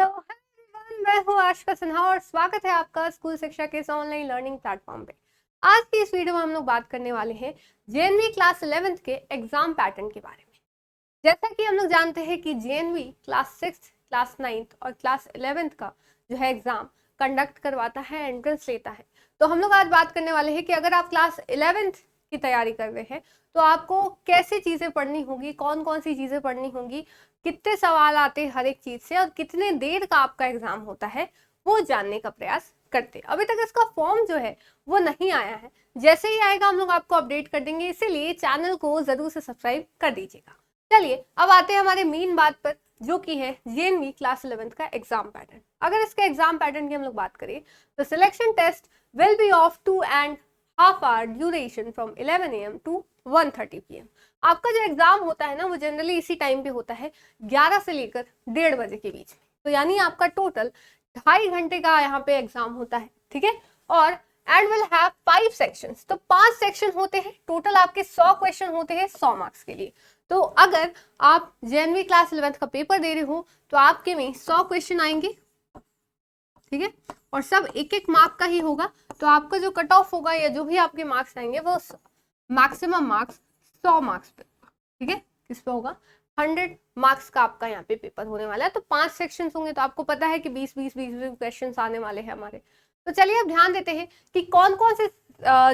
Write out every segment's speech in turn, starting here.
Hello everyone, मैं हूँ आशिका सिन्हा और स्वागत है आपका स्कूल शिक्षा के इस ऑनलाइन लर्निंग प्लेटफॉर्म पे। आज की इस वीडियो में हम लोग बात करने वाले हैं जेएनवी क्लास 11th के एग्जाम पैटर्न के बारे में। जैसा कि हम लोग जानते हैं कि JNV class 6th, class 9th और क्लास 11th का जो है एग्जाम कंडक्ट करवाता है, एंट्रेंस लेता है। तो हम लोग आज बात करने वाले हैं कि अगर आप क्लास 11th की तैयारी कर रहे हैं तो आपको कैसे चीजें पढ़नी होगी, कौन कौन सी चीजें पढ़नी होगी, कितने सवाल आते हैं हर एक चीज से और कितने देर का आपका एग्जाम होता है, वो जानने का प्रयास करते हैं। अभी तक इसका फॉर्म जो है वो नहीं आया है, जैसे ही आएगा हम लोग आपको अपडेट कर देंगे, इसीलिए चैनल को जरूर से सब्सक्राइब कर दीजिएगा। चलिए अब आते हैं हमारे मेन बात पर, जो कि है जेएनवी क्लास 11th का एग्जाम पैटर्न। अगर इसके एग्जाम पैटर्न की हम लोग बात करें तो selection test will be of 2.5 hour duration from 11 AM to 1:30 PM। आपका जो एग्जाम होता है ना वो जनरली इसी टाइम पे होता है, 11 से लेकर 1:30 बजे के बीच में। तो यानी आपका टोटल 2.5 घंटे का यहाँ पे एग्जाम होता है, ठीक है। और एंड विल हैव 5 सेक्शंस, तो 5 सेक्शन होते हैं टोटल। आपके 100 क्वेश्चन होते हैं 100 मार्क्स के लिए। तो अगर आप जेएनवी क्लास 11th का पेपर दे रहे हो तो आपके में 100 क्वेश्चन आएंगे, ठीक है, और सब एक एक मार्क का ही होगा। तो आपका जो कट ऑफ होगा या जो भी आपके मार्क्स आएंगे वो मैक्सिमम मार्क्स 100 मार्क्स पे, ठीक है, किस पे होगा 100 मार्क्स का आपका यहाँ पे पेपर होने वाला है। तो 5 सेक्शन होंगे, तो आपको पता है कि 20-20 क्वेश्चन आने वाले हैं हमारे। तो चलिए अब ध्यान देते हैं कि कौन कौन से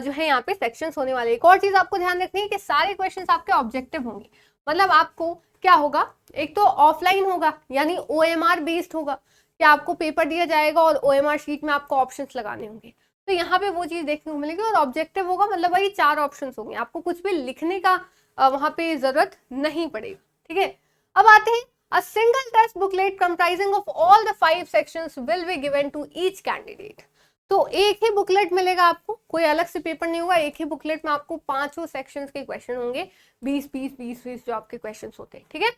जो है यहाँ पे सेक्शंस होने वाले हैं। एक और चीज आपको ध्यान रखनी है कि सारे क्वेश्चन आपके ऑब्जेक्टिव होंगे, मतलब आपको क्या होगा, एक तो ऑफलाइन होगा यानी OMR बेस्ड होगा कि आपको पेपर दिया जाएगा और OMR शीट में आपको ऑप्शंस लगाने होंगे। तो यहाँ पे वो चीज देखने को मिलेगी। और ऑब्जेक्टिव होगा मतलब वही 4 ऑप्शंस होंगे, आपको कुछ भी लिखने का वहां पे जरूरत नहीं पड़ेगी, ठीक है। अब आते हैं, a single text booklet comprising of all the 5 sections will be given to each candidate. तो एक ही बुकलेट मिलेगा आपको, कोई अलग से पेपर नहीं होगा। एक ही बुकलेट में आपको 5 सेक्शंस के क्वेश्चन होंगे, 20-20 जो आपके क्वेश्चन होते हैं, ठीक है।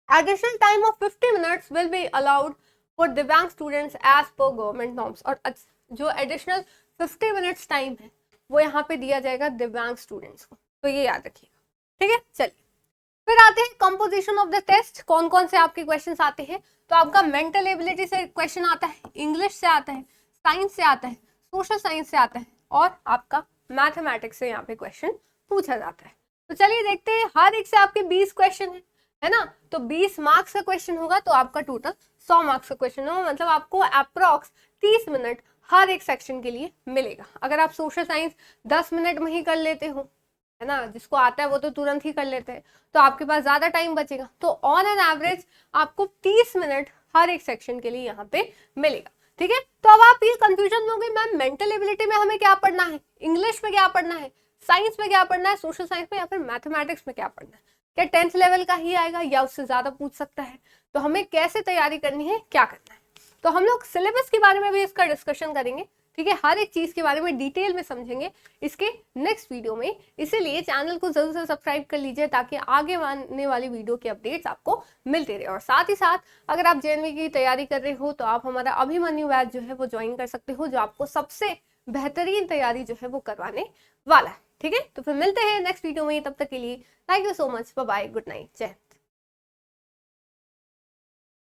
Additional time of 50 minutes will be allowed for दिव्यांग students as per government norms. और जो एडिशनल 50 मिनट्स टाइम है वो यहाँ पे दिया जाएगा दिव्यांग स्टूडेंट्स को, तो ये याद रखिएगा, ठीक है। चलिए फिर आते हैं कंपोजिशन ऑफ द टेस्ट। कौन कौन से आपके क्वेश्चंस आते हैं, तो आपका मेंटल एबिलिटी से क्वेश्चन आता है, इंग्लिश से आता है, साइंस से आता है, सोशल साइंस से आता है और आपका मैथमेटिक्स से यहाँ पे क्वेश्चन पूछा जाता है। तो चलिए देखते हैं, हर एक से आपके 20 क्वेश्चन है ना। तो 20 मार्क्स का क्वेश्चन होगा, तो आपका टोटल 100 मार्क्स का क्वेश्चन होगा, मतलब आपको अप्रोक्स 30 मिनट हर एक सेक्शन के लिए मिलेगा। अगर आप सोशल साइंस 10 मिनट में ही कर लेते हो, है ना, जिसको आता है वो तो तुरंत ही कर लेते हैं, तो आपके पास ज्यादा टाइम बचेगा। तो ऑन एन एवरेज आपको 30 मिनट हर एक सेक्शन के लिए यहाँ पे मिलेगा, ठीक है। तो अब आप ये कंफ्यूजन में होंगे, मैम मेंटल एबिलिटी में हमें क्या पढ़ना है, इंग्लिश में क्या पढ़ना है, साइंस में क्या पढ़ना है, सोशल साइंस में या फिर मैथमेटिक्स में क्या पढ़ना है, क्या 10th लेवल का ही आएगा या उससे ज्यादा पूछ सकता है, तो हमें कैसे तैयारी करनी है, क्या करना है। तो हम लोग सिलेबस के बारे में भी इसका डिस्कशन करेंगे, ठीक है, हर एक चीज के बारे में डिटेल में समझेंगे इसके नेक्स्ट वीडियो में। इसीलिए चैनल को जरूर से सब्सक्राइब कर लीजिए ताकि आगे आने वाली वीडियो के अपडेट्स आपको मिलते रहे। और साथ ही साथ अगर आप जेएनवी की तैयारी कर रहे हो तो आप हमारा अभिमन्यु बैच जो है वो ज्वाइन कर सकते हो, जो आपको सबसे बेहतरीन तैयारी जो है वो करवाने वाला है, ठीक है। तो फिर मिलते हैं नेक्स्ट वीडियो में, तब तक के लिए thank you so much, bye bye, good night, जय।